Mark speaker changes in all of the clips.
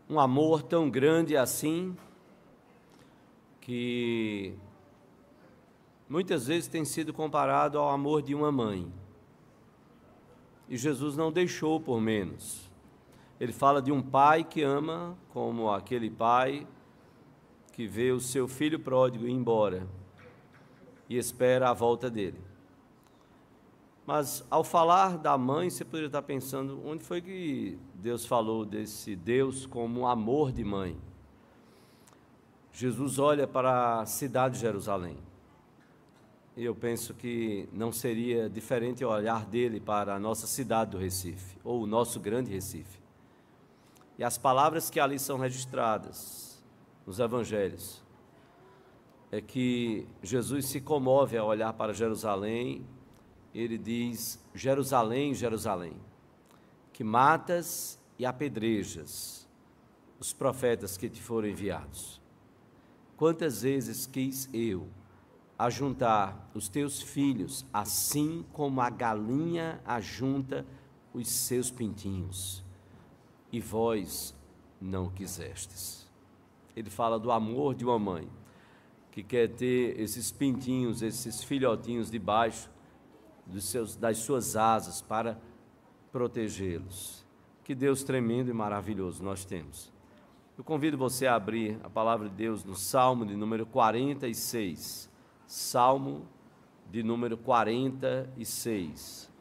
Speaker 1: um amor tão grande assim, que muitas vezes tem sido comparado ao amor de uma mãe. E Jesus não deixou por menos. Ele fala de um pai que ama como aquele pai que vê o seu filho pródigo ir embora e espera a volta dele. Mas ao falar da mãe, você poderia estar pensando, onde foi que Deus falou desse Deus como um amor de mãe? Jesus olha para a cidade de Jerusalém. E eu penso que não seria diferente o olhar dele para a nossa cidade do Recife, ou o nosso grande Recife. E as palavras que ali são registradas nos evangelhos é que Jesus se comove ao olhar para Jerusalém. Ele diz: Jerusalém, Jerusalém, que matas e apedrejas os profetas que te foram enviados. Quantas vezes quis eu ajuntar os teus filhos, assim como a galinha ajunta os seus pintinhos, e vós não quisestes. Ele fala do amor de uma mãe, que quer ter esses pintinhos, esses filhotinhos debaixo das suas asas para protegê-los. Que Deus tremendo e maravilhoso nós temos. Eu convido você a abrir a palavra de Deus no Salmo de número 46. Salmo de número 46.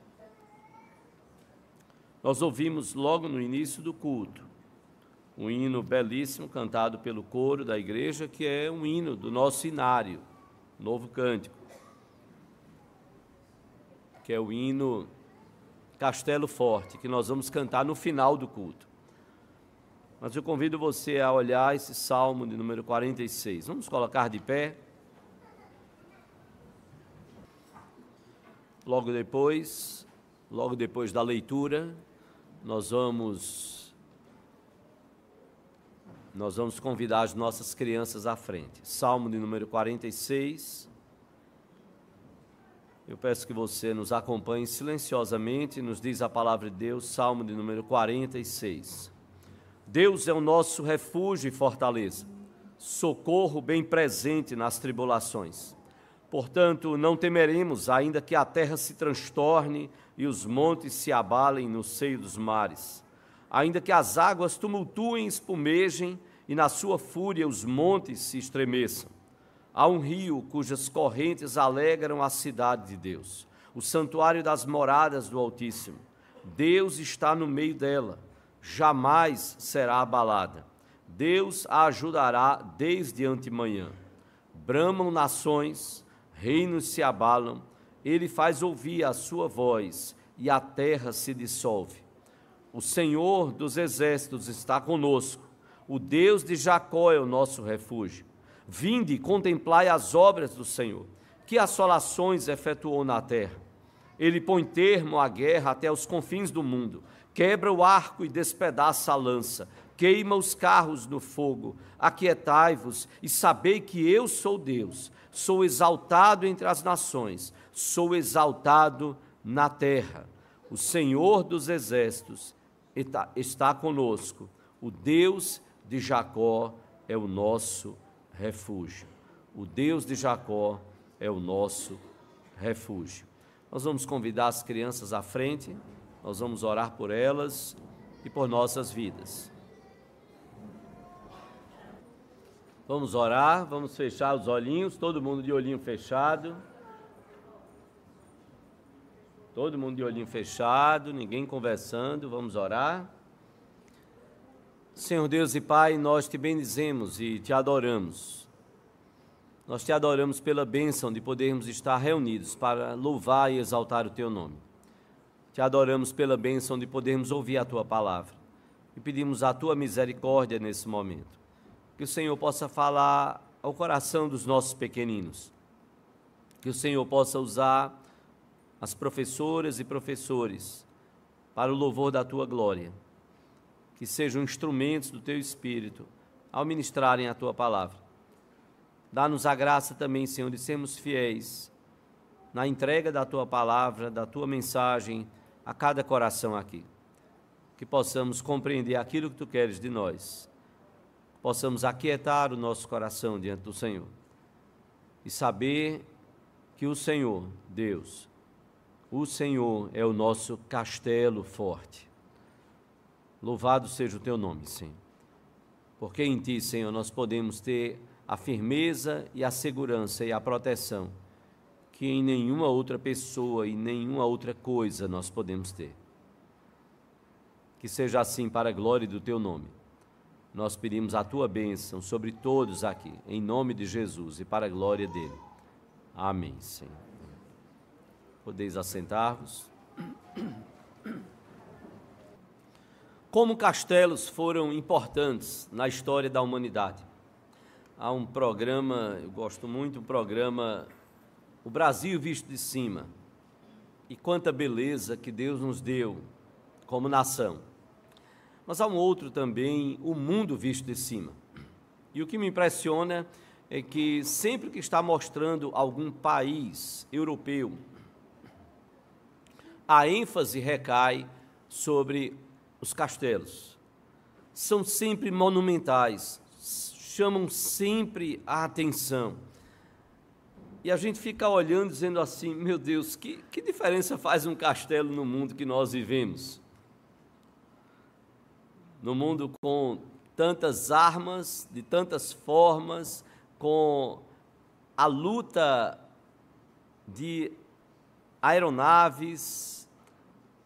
Speaker 1: Nós ouvimos logo no início do culto um hino belíssimo cantado pelo coro da igreja, que é um hino do nosso inário, novo cântico, que é o hino Castelo Forte, que nós vamos cantar no final do culto. Mas eu convido você a olhar esse Salmo de número 46. Vamos colocar de pé. Logo depois da leitura, nós vamos convidar as nossas crianças à frente. Salmo de número 46. Eu peço que você nos acompanhe silenciosamente, nos diz a palavra de Deus, Salmo de número 46. Deus é o nosso refúgio e fortaleza, socorro bem presente nas tribulações. Portanto, não temeremos, ainda que a terra se transtorne e os montes se abalem no seio dos mares. Ainda que as águas tumultuem e espumejem e na sua fúria os montes se estremeçam. Há um rio cujas correntes alegram a cidade de Deus, o santuário das moradas do Altíssimo. Deus está no meio dela, jamais será abalada. Deus a ajudará desde antemanhã. Bramam nações, reinos se abalam, ele faz ouvir a sua voz e a terra se dissolve. O Senhor dos exércitos está conosco, o Deus de Jacó é o nosso refúgio. Vinde e contemplai as obras do Senhor, que assolações efetuou na terra. Ele põe termo à guerra até os confins do mundo, quebra o arco e despedaça a lança, queima os carros no fogo. Aquietai-vos e sabei que eu sou Deus, sou exaltado entre as nações, sou exaltado na terra. O Senhor dos exércitos está conosco, o Deus de Jacó é o nosso refúgio. O Deus de Jacó é o nosso refúgio. Nós vamos convidar as crianças à frente, nós vamos orar por elas e por nossas vidas. Vamos orar, vamos fechar os olhinhos, todo mundo de olhinho fechado. Todo mundo de olhinho fechado, ninguém conversando, vamos orar. Senhor Deus e Pai, nós te bendizemos e te adoramos. Nós te adoramos pela bênção de podermos estar reunidos para louvar e exaltar o teu nome. Te adoramos pela bênção de podermos ouvir a tua palavra. E pedimos a tua misericórdia nesse momento. Que o Senhor possa falar ao coração dos nossos pequeninos. Que o Senhor possa usar as professoras e professores para o louvor da tua glória. Que sejam instrumentos do teu Espírito ao ministrarem a tua palavra. Dá-nos a graça também, Senhor, de sermos fiéis na entrega da tua palavra, da tua mensagem a cada coração aqui. Que possamos compreender aquilo que tu queres de nós possamos aquietar o nosso coração diante do Senhor e saber que o Senhor, Deus, o Senhor é o nosso castelo forte. Louvado seja o teu nome, Senhor, porque em ti, Senhor, nós podemos ter a firmeza e a segurança e a proteção que em nenhuma outra pessoa e nenhuma outra coisa nós podemos ter. Que seja assim para a glória do teu nome. Nós pedimos a tua bênção sobre todos aqui, em nome de Jesus e para a glória dele. Amém, Senhor. Podeis assentar-vos. Como castelos foram importantes na história da humanidade. Há um programa, eu gosto muito, um programa O Brasil Visto de Cima. E quanta beleza que Deus nos deu como nação. Mas há um outro também, O Mundo Visto de Cima. E o que me impressiona é que sempre que está mostrando algum país europeu, a ênfase recai sobre os castelos. São sempre monumentais, chamam sempre a atenção. E a gente fica olhando, dizendo assim, meu Deus, que diferença faz um castelo no mundo que nós vivemos? No mundo com tantas armas, de tantas formas, com a luta de aeronaves,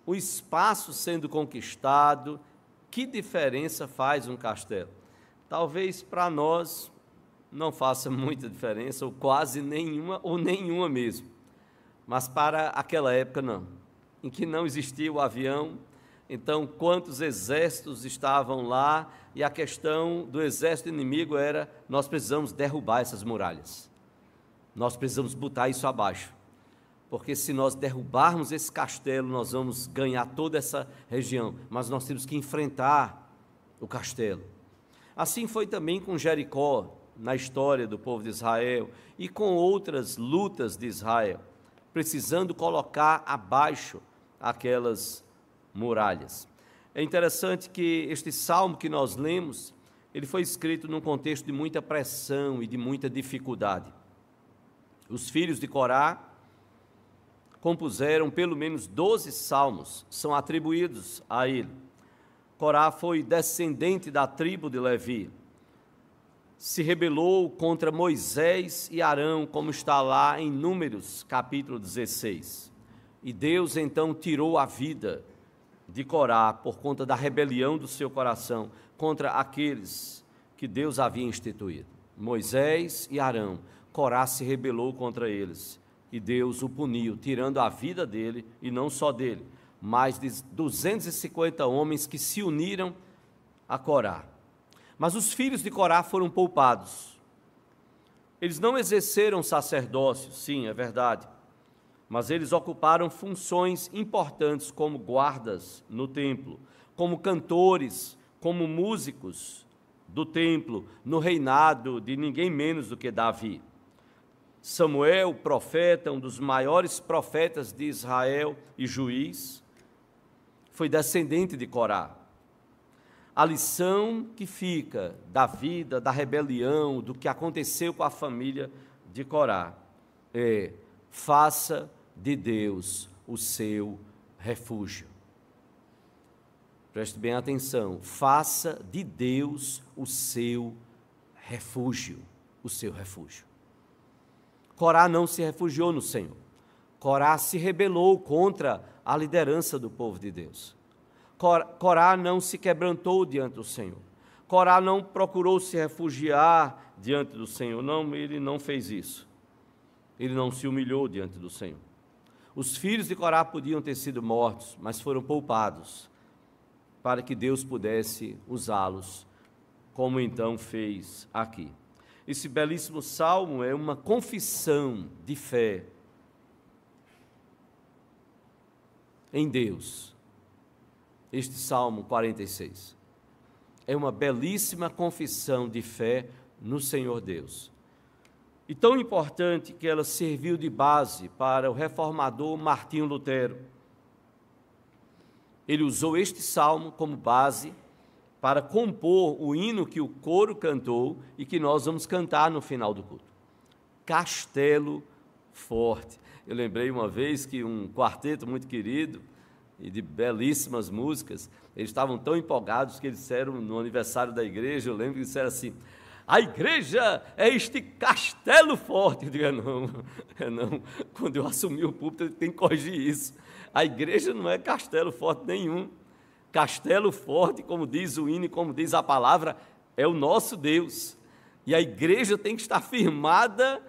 Speaker 1: o espaço sendo conquistado, que diferença faz um castelo? Talvez para nós não faça muita diferença, ou quase nenhuma, ou nenhuma mesmo. Mas para aquela época não, em que não existia o avião. Então, quantos exércitos estavam lá, e a questão do exército inimigo era, nós precisamos derrubar essas muralhas. Nós precisamos botar isso abaixo. Porque se nós derrubarmos esse castelo, nós vamos ganhar toda essa região. Mas nós temos que enfrentar o castelo. Assim foi também com Jericó, na história do povo de Israel, e com outras lutas de Israel, precisando colocar abaixo aquelas muralhas. É interessante que este salmo que nós lemos, ele foi escrito num contexto de muita pressão e de muita dificuldade. Os filhos de Corá compuseram pelo menos 12 salmos, são atribuídos a ele. Corá foi descendente da tribo de Levi, se rebelou contra Moisés e Arão, como está lá em Números, capítulo 16. E Deus então tirou a vida de Corá por conta da rebelião do seu coração contra aqueles que Deus havia instituído. Moisés e Arão, Corá se rebelou contra eles e Deus o puniu, tirando a vida dele, e não só dele, mas de 250 homens que se uniram a Corá. Mas os filhos de Corá foram poupados. Eles não exerceram sacerdócio, sim, é verdade, mas eles ocuparam funções importantes como guardas no templo, como cantores, como músicos do templo, no reinado de ninguém menos do que Davi. Samuel, profeta, um dos maiores profetas de Israel e juiz, foi descendente de Corá. A lição que fica da vida, da rebelião, do que aconteceu com a família de Corá é: faça de Deus o seu refúgio. Preste bem atenção, faça de Deus o seu refúgio, o seu refúgio. Corá não se refugiou no Senhor. Corá se rebelou contra a liderança do povo de Deus. Corá não se quebrantou diante do Senhor. Corá não procurou se refugiar diante do Senhor. Não, ele não fez isso. Ele não se humilhou diante do Senhor. Os filhos de Corá podiam ter sido mortos, mas foram poupados para que Deus pudesse usá-los, como então fez aqui. Esse belíssimo salmo é uma confissão de fé em Deus. Este Salmo 46 é uma belíssima confissão de fé no Senhor Deus. E tão importante que ela serviu de base para o reformador Martinho Lutero. Ele usou este salmo como base para compor o hino que o coro cantou e que nós vamos cantar no final do culto. Castelo Forte. Eu lembrei uma vez que um quarteto muito querido e de belíssimas músicas, eles estavam tão empolgados que eles disseram no aniversário da igreja, eu lembro que disseram assim: a igreja é este castelo forte. Eu digo, não, quando eu assumi o púlpito, eu tenho que corrigir isso. A igreja não é castelo forte nenhum. Castelo forte, como diz o hino, como diz a palavra, é o nosso Deus. E a igreja tem que estar firmada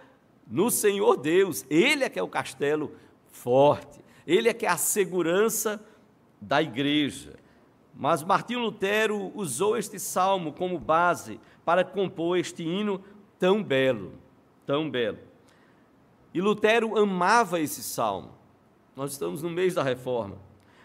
Speaker 1: no Senhor Deus. Ele é que é o castelo forte. Ele é que é a segurança da igreja. Mas Martinho Lutero usou este salmo como base para compor este hino tão belo, tão belo. E Lutero amava esse salmo. Nós estamos no mês da Reforma.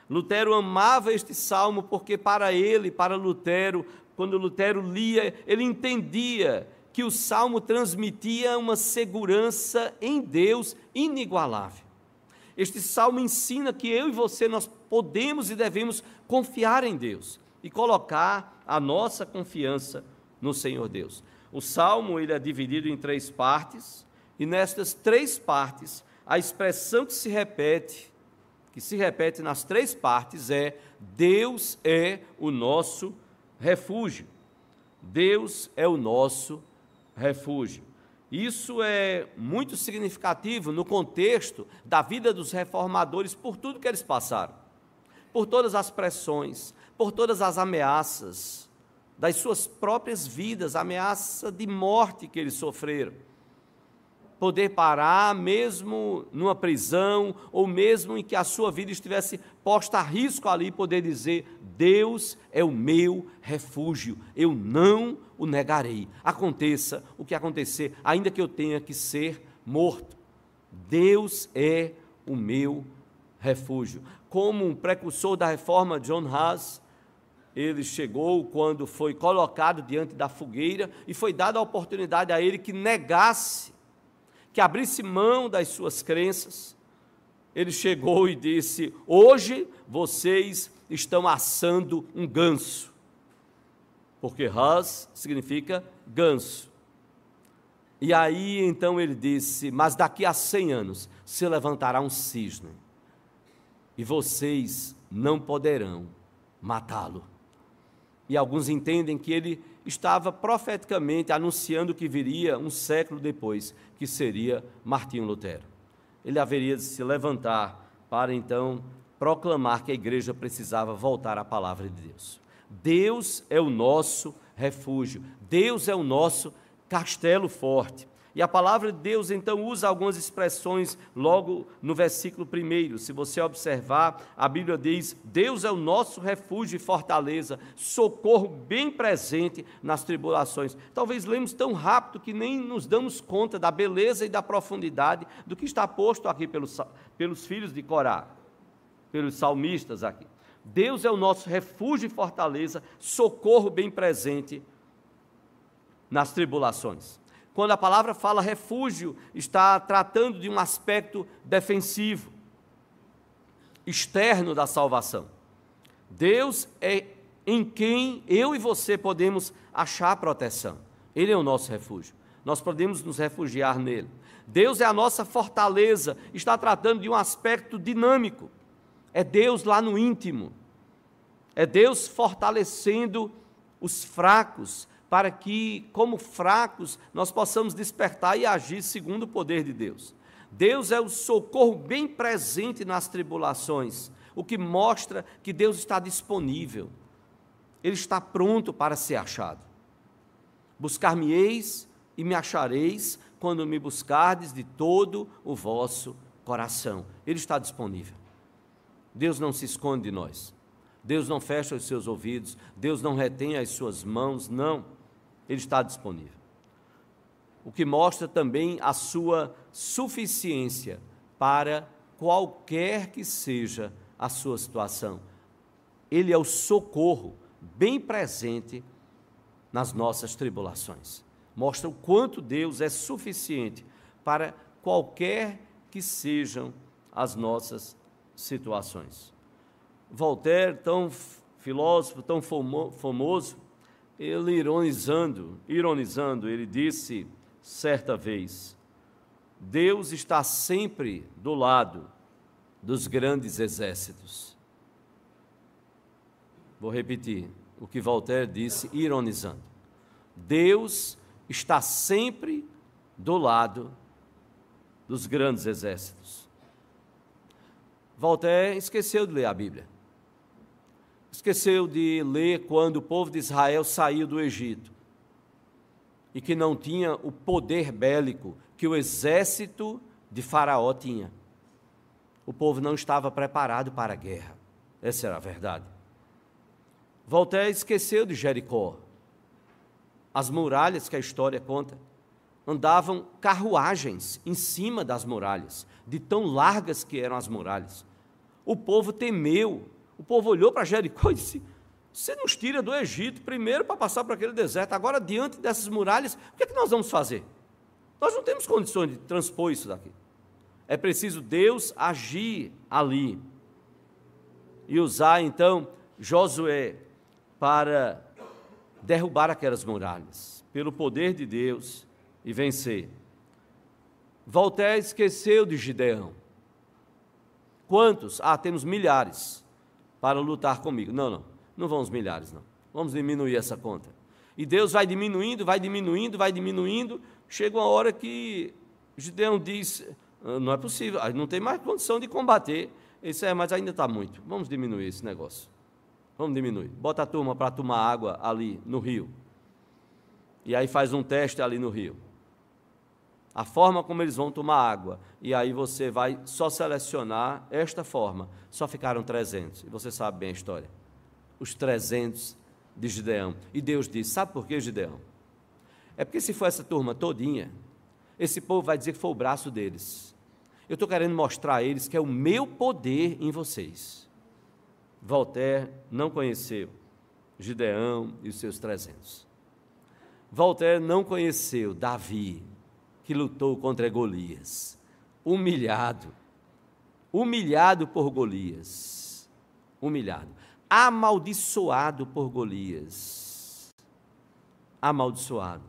Speaker 1: Lutero amava este salmo porque para ele, para Lutero, quando Lutero lia, ele entendia que o salmo transmitia uma segurança em Deus inigualável. Este salmo ensina que eu e você, nós podemos e devemos confiar em Deus e colocar a nossa confiança no Senhor Deus. O salmo ele é dividido em 3 partes, e nestas 3 partes, a expressão que se repete nas 3 partes é: Deus é o nosso refúgio. Deus é o nosso refúgio. Isso é muito significativo no contexto da vida dos reformadores, por tudo que eles passaram, por todas as pressões, por todas as ameaças das suas próprias vidas, ameaça de morte que eles sofreram. Poder parar mesmo numa prisão, ou mesmo em que a sua vida estivesse posta a risco ali, poder dizer: Deus é o meu refúgio, eu não o negarei, aconteça o que acontecer, ainda que eu tenha que ser morto. Deus é o meu refúgio. Como um precursor da reforma, John Huss, ele chegou quando foi colocado diante da fogueira e foi dada a oportunidade a ele que negasse, que abrisse mão das suas crenças. Ele chegou e disse: hoje vocês estão assando um ganso, porque Hus significa ganso. E aí então ele disse: mas daqui a 100 anos se levantará um cisne, e vocês não poderão matá-lo. E alguns entendem que ele estava profeticamente anunciando que viria um século depois, que seria Martinho Lutero. Ele haveria de se levantar para então proclamar que a igreja precisava voltar à palavra de Deus. Deus é o nosso refúgio, Deus é o nosso castelo forte. E a palavra de Deus então usa algumas expressões logo no versículo 1. Se você observar, a Bíblia diz: Deus é o nosso refúgio e fortaleza, socorro bem presente nas tribulações. Talvez lemos tão rápido que nem nos damos conta da beleza e da profundidade do que está posto aqui pelos filhos de Corá, pelos salmistas aqui. Deus é o nosso refúgio e fortaleza, socorro bem presente nas tribulações. Quando a palavra fala refúgio, está tratando de um aspecto defensivo, externo da salvação. Deus é em quem eu e você podemos achar proteção. Ele é o nosso refúgio. Nós podemos nos refugiar nele. Deus é a nossa fortaleza, está tratando de um aspecto dinâmico. É Deus lá no íntimo. É Deus fortalecendo os fracos, para que, como fracos, nós possamos despertar e agir segundo o poder de Deus. Deus é o socorro bem presente nas tribulações, o que mostra que Deus está disponível, Ele está pronto para ser achado. Buscar-me-eis e me achareis, quando me buscardes de todo o vosso coração. Ele está disponível. Deus não se esconde de nós, Deus não fecha os seus ouvidos, Deus não retém as suas mãos, não. Ele está disponível. O que mostra também a sua suficiência para qualquer que seja a sua situação. Ele é o socorro bem presente nas nossas tribulações. Mostra o quanto Deus é suficiente para qualquer que sejam as nossas situações. Voltaire, tão filósofo tão famoso, ele ironizando, ele disse certa vez: Deus está sempre do lado dos grandes exércitos. Vou repetir o que Voltaire disse, ironizando. Deus está sempre do lado dos grandes exércitos. Voltaire esqueceu de ler a Bíblia. Esqueceu de ler quando o povo de Israel saiu do Egito e que não tinha o poder bélico que o exército de Faraó tinha. O povo não estava preparado para a guerra. Essa era a verdade. Voltaire esqueceu de Jericó. As muralhas que a história conta andavam carruagens em cima das muralhas, de tão largas que eram as muralhas. O povo temeu, o povo olhou para Jericó e disse: você nos tira do Egito primeiro para passar por aquele deserto, agora diante dessas muralhas, o que é que nós vamos fazer? Nós não temos condições de transpor isso daqui. É preciso Deus agir ali e usar então Josué para derrubar aquelas muralhas, pelo poder de Deus, e vencer. Voltaire esqueceu de Gideão. Quantos? Temos milhares para lutar comigo. Não vamos milhares, não. Vamos diminuir essa conta. E Deus vai diminuindo, chega uma hora que Gideão diz: não é possível, não tem mais condição de combater. Mas ainda está muito, vamos diminuir esse negócio. Vamos diminuir. Bota a turma para tomar água ali no rio. E aí faz um teste ali no rio. A forma como eles vão tomar água. E aí você vai só selecionar esta forma. Só ficaram 300. E você sabe bem a história. Os 300 de Gideão. E Deus disse: sabe por que, Gideão? É porque se for essa turma todinha, esse povo vai dizer que foi o braço deles. Eu estou querendo mostrar a eles que é o meu poder em vocês. Voltaire não conheceu Gideão e os seus 300. Voltaire não conheceu Davi, que lutou contra Golias, humilhado por Golias, amaldiçoado por Golias, amaldiçoado.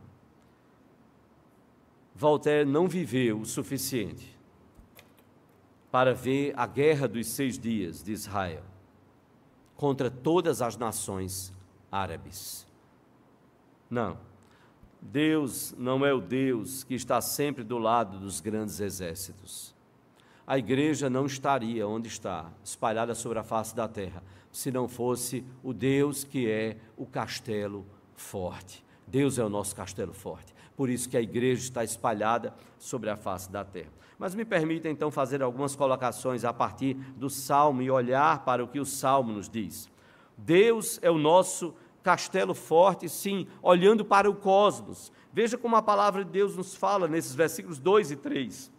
Speaker 1: Voltaire não viveu o suficiente para ver a guerra dos 6 dias de Israel contra todas as nações árabes. Não, Deus não é o Deus que está sempre do lado dos grandes exércitos. A igreja não estaria onde está, espalhada sobre a face da terra, se não fosse o Deus que é o castelo forte. Deus é o nosso castelo forte. Por isso que a igreja está espalhada sobre a face da terra. Mas me permita então fazer algumas colocações a partir do Salmo e olhar para o que o Salmo nos diz. Deus é o nosso castelo forte, sim, olhando para o cosmos. Veja como a palavra de Deus nos fala nesses versículos 2 e 3.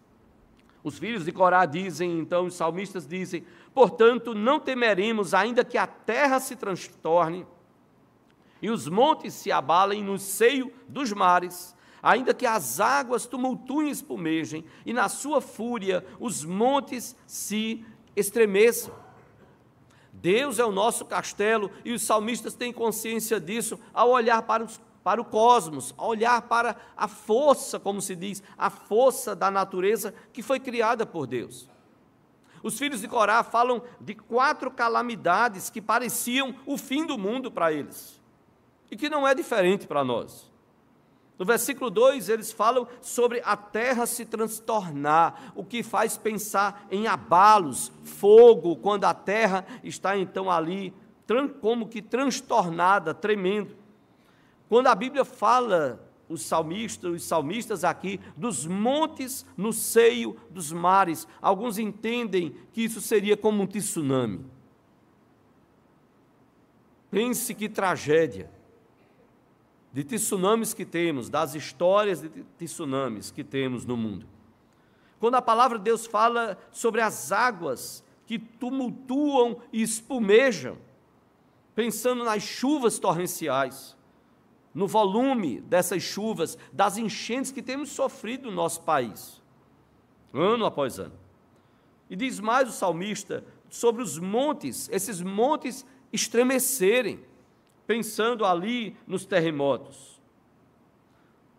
Speaker 1: Os filhos de Corá dizem, então, os salmistas dizem: portanto, não temeremos, ainda que a terra se transtorne e os montes se abalem no seio dos mares, ainda que as águas tumultuem e espumejem, e na sua fúria os montes se estremeçam. Deus é o nosso castelo, e os salmistas têm consciência disso ao olhar para o cosmos, ao olhar para a força, como se diz, a força da natureza que foi criada por Deus. Os filhos de Corá falam de 4 calamidades que pareciam o fim do mundo para eles, e que não é diferente para nós. No versículo 2, eles falam sobre a terra se transtornar, o que faz pensar em abalos, fogo, quando a terra está então ali, como que transtornada, tremendo. Quando a Bíblia fala, os salmistas aqui, dos montes no seio dos mares, alguns entendem que isso seria como um tsunami. Pense que tragédia de tsunamis que temos, das histórias de tsunamis que temos no mundo. Quando a palavra de Deus fala sobre as águas que tumultuam e espumejam, pensando nas chuvas torrenciais, no volume dessas chuvas, das enchentes que temos sofrido no nosso país, ano após ano. E diz mais o salmista sobre os montes, esses montes estremecerem, pensando ali nos terremotos.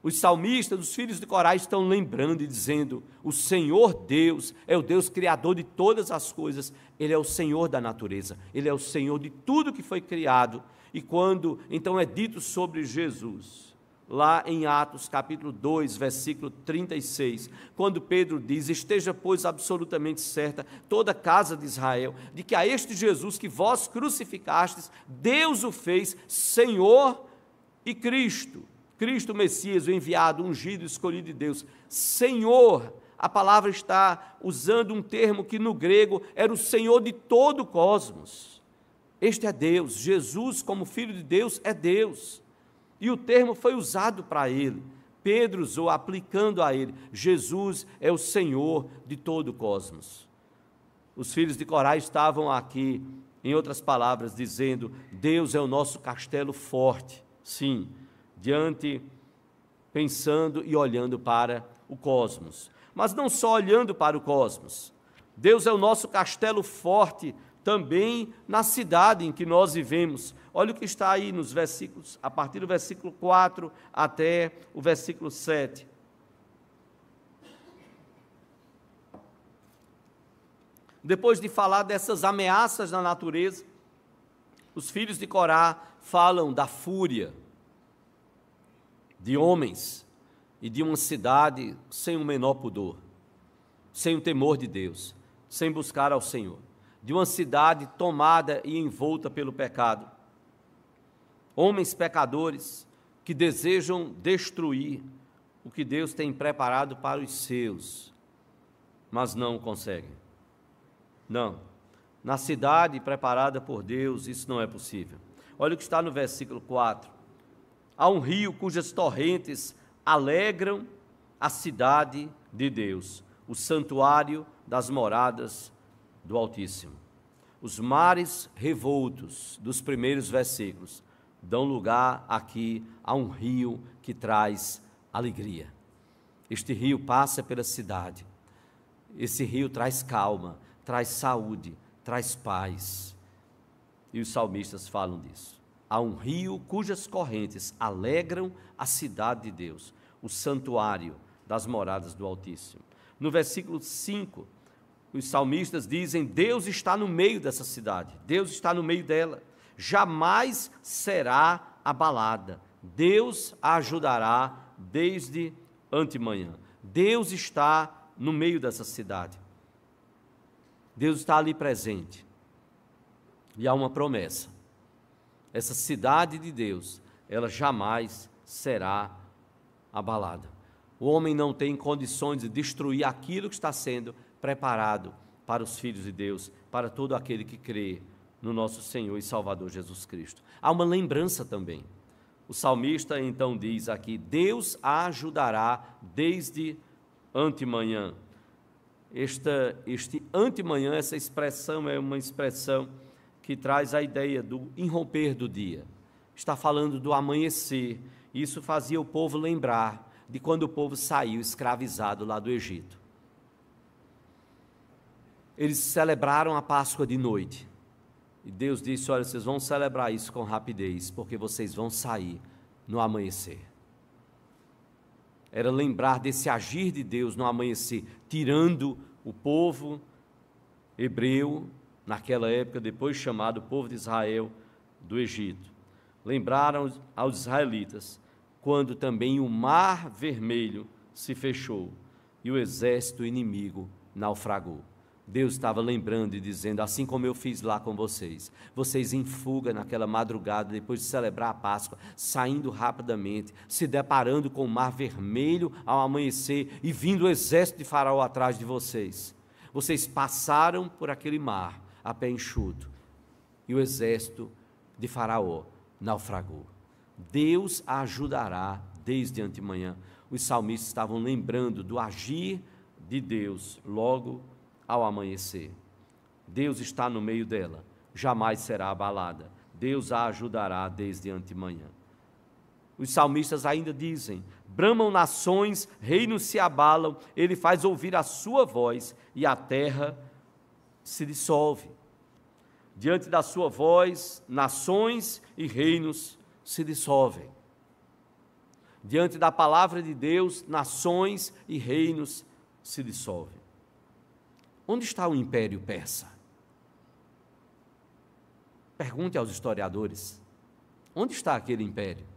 Speaker 1: Os salmistas, os filhos de Corá, estão lembrando e dizendo: o Senhor Deus é o Deus criador de todas as coisas, Ele é o Senhor da natureza, Ele é o Senhor de tudo que foi criado. E quando então é dito sobre Jesus, lá em Atos capítulo 2, versículo 36, quando Pedro diz: esteja, pois, absolutamente certa toda a casa de Israel, de que a este Jesus que vós crucificastes, Deus o fez Senhor e Cristo. Cristo Messias, o enviado, ungido, escolhido de Deus. Senhor, a palavra está usando um termo que no grego era o Senhor de todo o cosmos. Este é Deus, Jesus como Filho de Deus é Deus. E o termo foi usado para ele. Pedro usou, aplicando a ele: Jesus é o Senhor de todo o cosmos. Os filhos de Corá estavam aqui, em outras palavras, dizendo: Deus é o nosso castelo forte. Sim, pensando e olhando para o cosmos. Mas não só olhando para o cosmos. Deus é o nosso castelo forte também na cidade em que nós vivemos. Olha o que está aí nos versículos, a partir do versículo 4 até o versículo 7. Depois de falar dessas ameaças na natureza, os filhos de Corá falam da fúria de homens e de uma cidade sem o menor pudor, sem o temor de Deus, sem buscar ao Senhor, de uma cidade tomada e envolta pelo pecado. Homens pecadores que desejam destruir o que Deus tem preparado para os seus, mas não conseguem. Não, na cidade preparada por Deus isso não é possível. Olha o que está no versículo 4. Há um rio cujas torrentes alegram a cidade de Deus, o santuário das moradas do Altíssimo. Os mares revoltos dos primeiros versículos dão lugar aqui a um rio que traz alegria. Este rio passa pela cidade. Esse rio traz calma, traz saúde, traz paz. E os salmistas falam disso. Há um rio cujas correntes alegram a cidade de Deus, o santuário das moradas do Altíssimo. No versículo 5, os salmistas dizem: Deus está no meio dessa cidade, Deus está no meio dela, jamais será abalada, Deus a ajudará desde antemanhã. Deus está no meio dessa cidade, Deus está ali presente, e há uma promessa: essa cidade de Deus, ela jamais será abalada. O homem não tem condições de destruir aquilo que está sendo preparado para os filhos de Deus, para todo aquele que crê no nosso Senhor e Salvador Jesus Cristo. Há uma lembrança também. O salmista então diz aqui: Deus a ajudará desde antemanhã. Este antemanhã, essa expressão é uma expressão que traz a ideia do irromper do dia. Está falando do amanhecer. Isso fazia o povo lembrar de quando o povo saiu escravizado lá do Egito. Eles celebraram a Páscoa de noite. E Deus disse: olha, vocês vão celebrar isso com rapidez, porque vocês vão sair no amanhecer. Era lembrar desse agir de Deus no amanhecer, tirando o povo hebreu, naquela época, depois chamado povo de Israel, do Egito. Lembraram aos israelitas quando também o mar vermelho se fechou e o exército inimigo naufragou. Deus estava lembrando e dizendo: assim como eu fiz lá com vocês, vocês em fuga naquela madrugada, depois de celebrar a Páscoa, saindo rapidamente, se deparando com o mar vermelho ao amanhecer e vindo o exército de Faraó atrás de vocês. Vocês passaram por aquele mar a pé enxuto e o exército de Faraó naufragou. Deus a ajudará desde antemanhã. Os salmistas estavam lembrando do agir de Deus logo ao amanhecer. Deus está no meio dela, jamais será abalada. Deus a ajudará desde antemanhã. Os salmistas ainda dizem: bramam nações, reinos se abalam, ele faz ouvir a sua voz e a terra se dissolve. Diante da sua voz, nações e reinos se dissolvem. Diante da palavra de Deus, nações e reinos se dissolvem. Onde está o Império Persa? Pergunte aos historiadores. Onde está aquele império?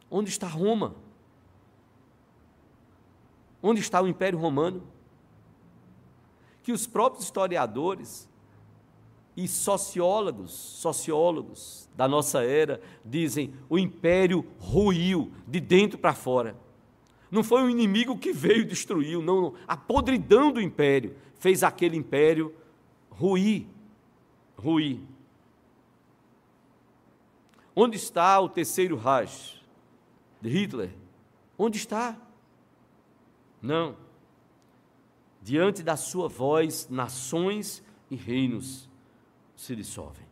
Speaker 1: Onde está Roma? Onde está o Império Romano? Que os próprios historiadores e sociólogos da nossa era dizem: o império ruiu de dentro para fora. Não foi um inimigo que veio e destruiu, não. A podridão do império fez aquele império ruir. Onde está o terceiro Reich de Hitler? Onde está? Não. Diante da sua voz, nações e reinos se dissolvem.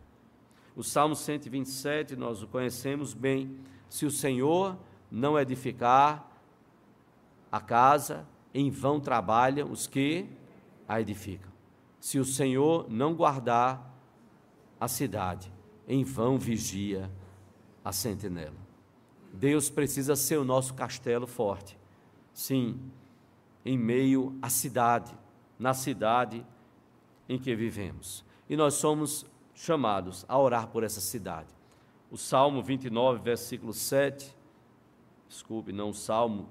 Speaker 1: O Salmo 127, nós o conhecemos bem. Se o Senhor não edificar a casa, em vão trabalham os que a edificam. Se o Senhor não guardar a cidade, em vão vigia a sentinela. Deus precisa ser o nosso castelo forte. Sim, em meio à cidade, na cidade em que vivemos. E nós somos chamados a orar por essa cidade. O Salmo 29, versículo 7,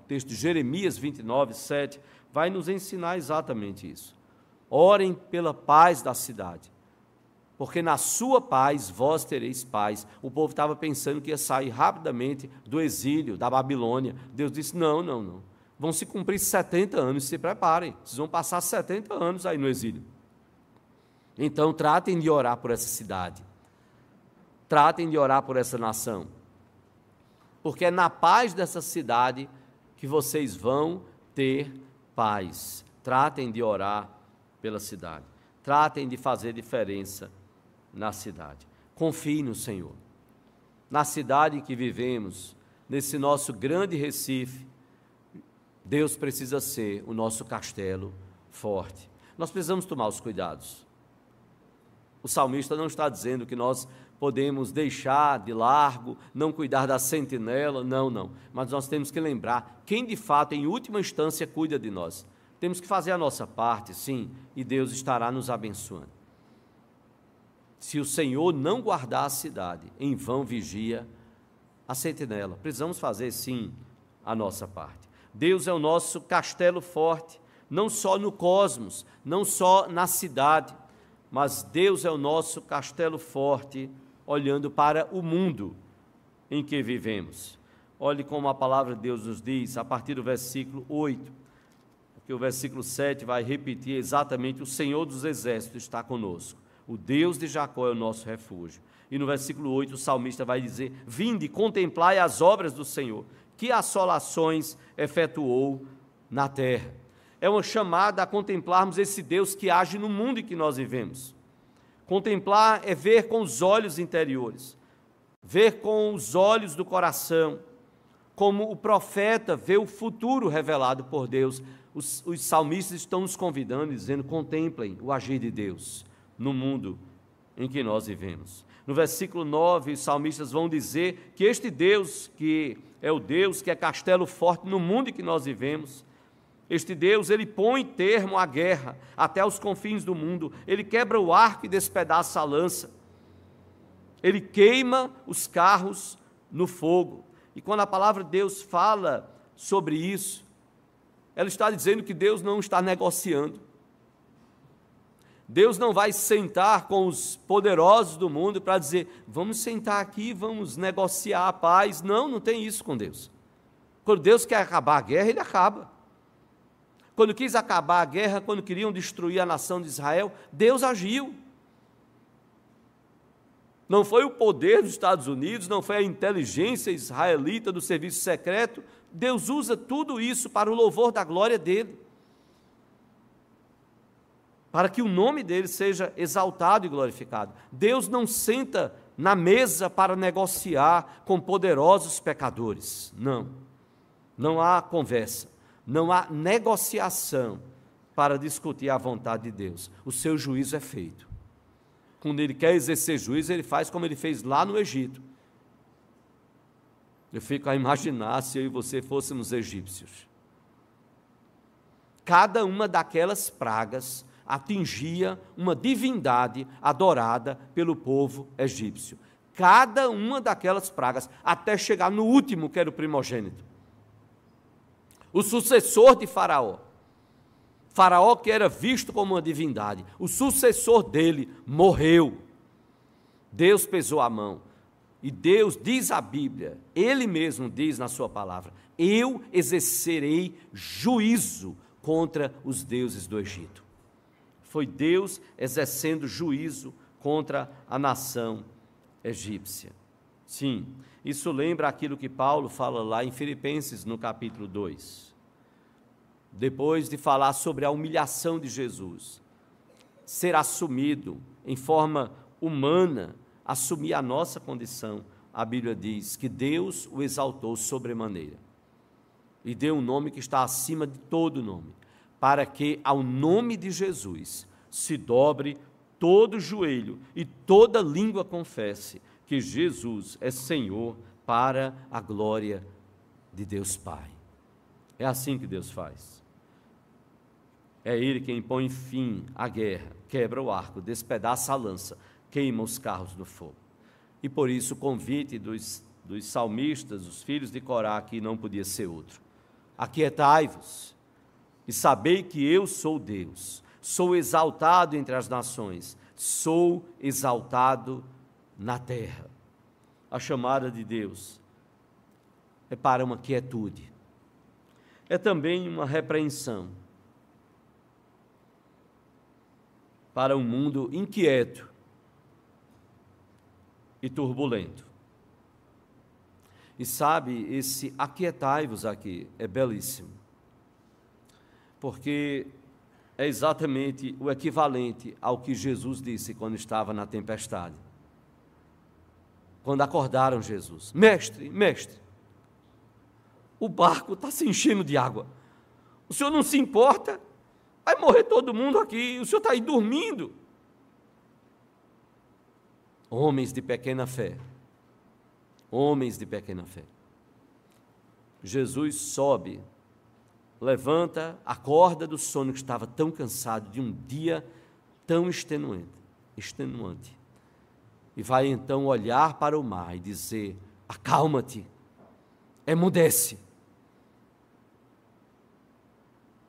Speaker 1: texto de Jeremias 29, 7, vai nos ensinar exatamente isso. Orem pela paz da cidade, porque na sua paz vós tereis paz. O povo estava pensando que ia sair rapidamente do exílio, da Babilônia. Deus disse: não. Vão se cumprir 70 anos, se preparem, vocês vão passar 70 anos aí no exílio. Então tratem de orar por essa cidade, tratem de orar por essa nação, porque é na paz dessa cidade que vocês vão ter paz. Tratem de orar pela cidade, tratem de fazer diferença na cidade. Confie no Senhor. Na cidade em que vivemos, nesse nosso grande Recife, Deus precisa ser o nosso castelo forte. Nós precisamos tomar os cuidados. O salmista não está dizendo que nós podemos deixar de largo, não cuidar da sentinela, não. Mas nós temos que lembrar quem de fato, em última instância, cuida de nós. Temos que fazer a nossa parte, sim, e Deus estará nos abençoando. Se o Senhor não guardar a cidade, em vão vigia a sentinela. Precisamos fazer, sim, a nossa parte. Deus é o nosso castelo forte, não só no cosmos, não só na cidade, mas Deus é o nosso castelo forte, olhando para o mundo em que vivemos. Olhe como a palavra de Deus nos diz, a partir do versículo 8, porque o versículo 7 vai repetir exatamente: o Senhor dos exércitos está conosco, o Deus de Jacó é o nosso refúgio. E no versículo 8 o salmista vai dizer: vinde, contemplai as obras do Senhor, que assolações efetuou na terra. É uma chamada a contemplarmos esse Deus que age no mundo em que nós vivemos. Contemplar é ver com os olhos interiores, ver com os olhos do coração, como o profeta vê o futuro revelado por Deus. Os salmistas estão nos convidando, dizendo: contemplem o agir de Deus no mundo em que nós vivemos. No versículo 9, os salmistas vão dizer que este Deus, que é o Deus que é castelo forte no mundo em que nós vivemos, este Deus, ele põe termo à guerra até os confins do mundo, ele quebra o arco e despedaça a lança, ele queima os carros no fogo. E quando a palavra de Deus fala sobre isso, ela está dizendo que Deus não está negociando. Deus não vai sentar com os poderosos do mundo para dizer: vamos sentar aqui, vamos negociar a paz. Não tem isso com Deus. Quando Deus quer acabar a guerra, Ele acaba. Quando quis acabar a guerra, quando queriam destruir a nação de Israel, Deus agiu. Não foi o poder dos Estados Unidos, não foi a inteligência israelita do serviço secreto. Deus usa tudo isso para o louvor da glória dEle, para que o nome dEle seja exaltado e glorificado. Deus não senta na mesa para negociar com poderosos pecadores. Não há conversa, não há negociação para discutir a vontade de Deus. O seu juízo é feito. quando ele quer exercer juízo, ele faz como ele fez lá no Egito. Eu fico a imaginar se eu e você fôssemos egípcios. Cada uma daquelas pragas atingia uma divindade adorada pelo povo egípcio. Cada uma daquelas pragas, até chegar no último, que era o primogênito. O sucessor de Faraó. Faraó, que era visto como uma divindade, o sucessor dele morreu. Deus pesou a mão. E Deus, diz a Bíblia, Ele mesmo diz na sua palavra: eu exercerei juízo contra os deuses do Egito. Foi Deus exercendo juízo contra a nação egípcia. Sim, isso lembra aquilo que Paulo fala lá em Filipenses, no capítulo 2. Depois de falar sobre a humilhação de Jesus, ser assumido em forma humana, assumir a nossa condição, a Bíblia diz que Deus o exaltou sobremaneira e deu um nome que está acima de todo nome, para que ao nome de Jesus se dobre todo joelho e toda língua confesse que Jesus é Senhor, para a glória de Deus Pai. É assim que Deus faz. É Ele quem põe fim à guerra, quebra o arco, despedaça a lança, queima os carros no fogo. E por isso o convite dos salmistas, os filhos de Corá, aqui não podia ser outro. Aquietai-vos e sabei que eu sou Deus, sou exaltado entre as nações, sou exaltado na terra. A chamada de Deus é para uma quietude, é também uma repreensão para um mundo inquieto e turbulento. E sabe, esse aquietai-vos aqui é belíssimo, porque é exatamente o equivalente ao que Jesus disse quando estava na tempestade. Quando acordaram Jesus: mestre, mestre, o barco está se enchendo de água, o senhor não se importa? Vai morrer todo mundo aqui, o senhor está aí dormindo. Homens de pequena fé, homens de pequena fé. Jesus sobe, levanta, acorda do sono que estava tão cansado de um dia tão extenuante, e vai então olhar para o mar e dizer: acalma-te, emudece,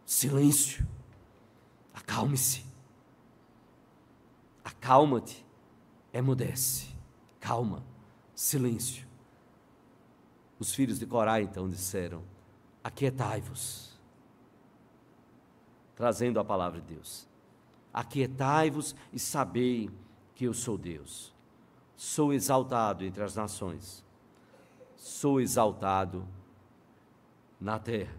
Speaker 1: silêncio, acalme-se, acalma-te, emudece, calma, silêncio. Os filhos de Corá então disseram: aquietai-vos, trazendo a palavra de Deus. Aquietai-vos e sabei que eu sou Deus. Sou exaltado entre as nações, sou exaltado na terra.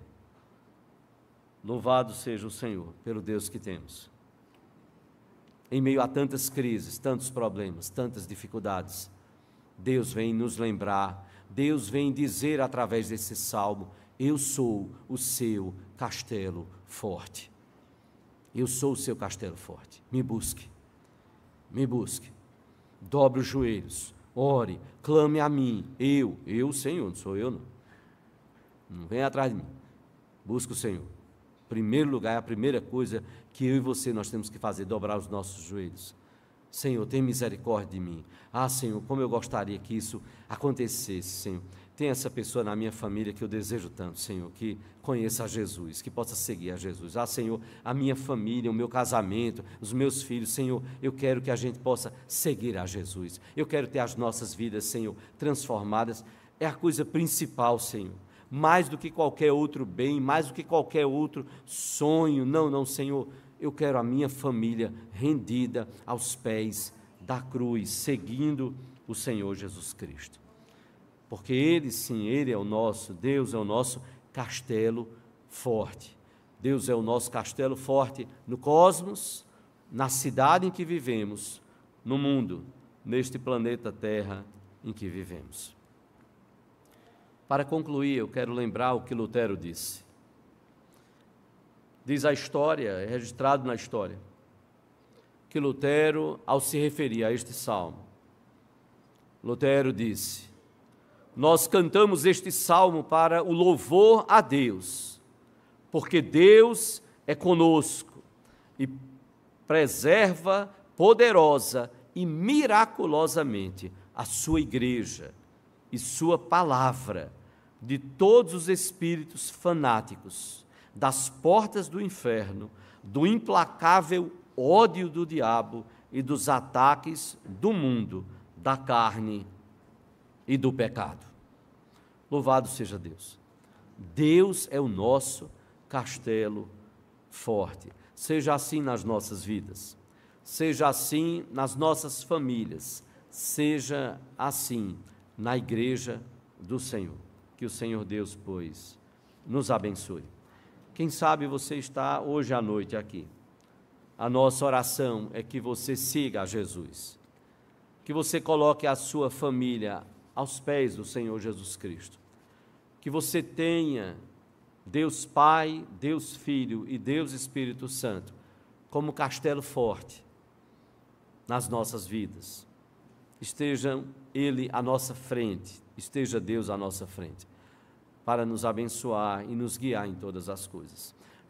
Speaker 1: Louvado seja o Senhor pelo Deus que temos. Em meio a tantas crises, tantos problemas, tantas dificuldades, Deus vem nos lembrar, Deus vem dizer através desse salmo: eu sou o seu castelo forte. Eu sou o seu castelo forte. Me busque, dobre os joelhos, ore, clame a mim. Eu, Senhor, não sou eu não. Não vem atrás de mim. Busque o Senhor. Em primeiro lugar, é a primeira coisa que eu e você nós temos que fazer: dobrar os nossos joelhos. Senhor, tem misericórdia de mim. Ah, Senhor, como eu gostaria que isso acontecesse, Senhor. Tem essa pessoa na minha família que eu desejo tanto, Senhor, que conheça a Jesus, que possa seguir a Jesus. Ah, Senhor, a minha família, o meu casamento, os meus filhos, Senhor, eu quero que a gente possa seguir a Jesus. Eu quero ter as nossas vidas, Senhor, transformadas. É a coisa principal, Senhor. Mais do que qualquer outro bem, mais do que qualquer outro sonho. Não, Senhor, eu quero a minha família rendida aos pés da cruz, seguindo o Senhor Jesus Cristo. Porque Ele, sim, Ele é o nosso, Deus é o nosso castelo forte. Deus é o nosso castelo forte no cosmos, na cidade em que vivemos, no mundo, neste planeta Terra em que vivemos. Para concluir, eu quero lembrar o que Lutero disse. Diz a história, é registrado na história, que Lutero, ao se referir a este salmo, Lutero disse: nós cantamos este salmo para o louvor a Deus, porque Deus é conosco e preserva poderosa e miraculosamente a sua igreja e sua palavra de todos os espíritos fanáticos, das portas do inferno, do implacável ódio do diabo e dos ataques do mundo, da carne e do pecado. Louvado seja Deus. Deus é o nosso castelo forte. Seja assim nas nossas vidas, seja assim nas nossas famílias, seja assim na igreja do Senhor. Que o Senhor Deus, pois, nos abençoe. Quem sabe você está hoje à noite aqui. A nossa oração é que você siga a Jesus, que você coloque a sua família aos pés do Senhor Jesus Cristo, que você tenha Deus Pai, Deus Filho e Deus Espírito Santo como castelo forte nas nossas vidas. Esteja Ele à nossa frente, esteja Deus à nossa frente, para nos abençoar e nos guiar em todas as coisas.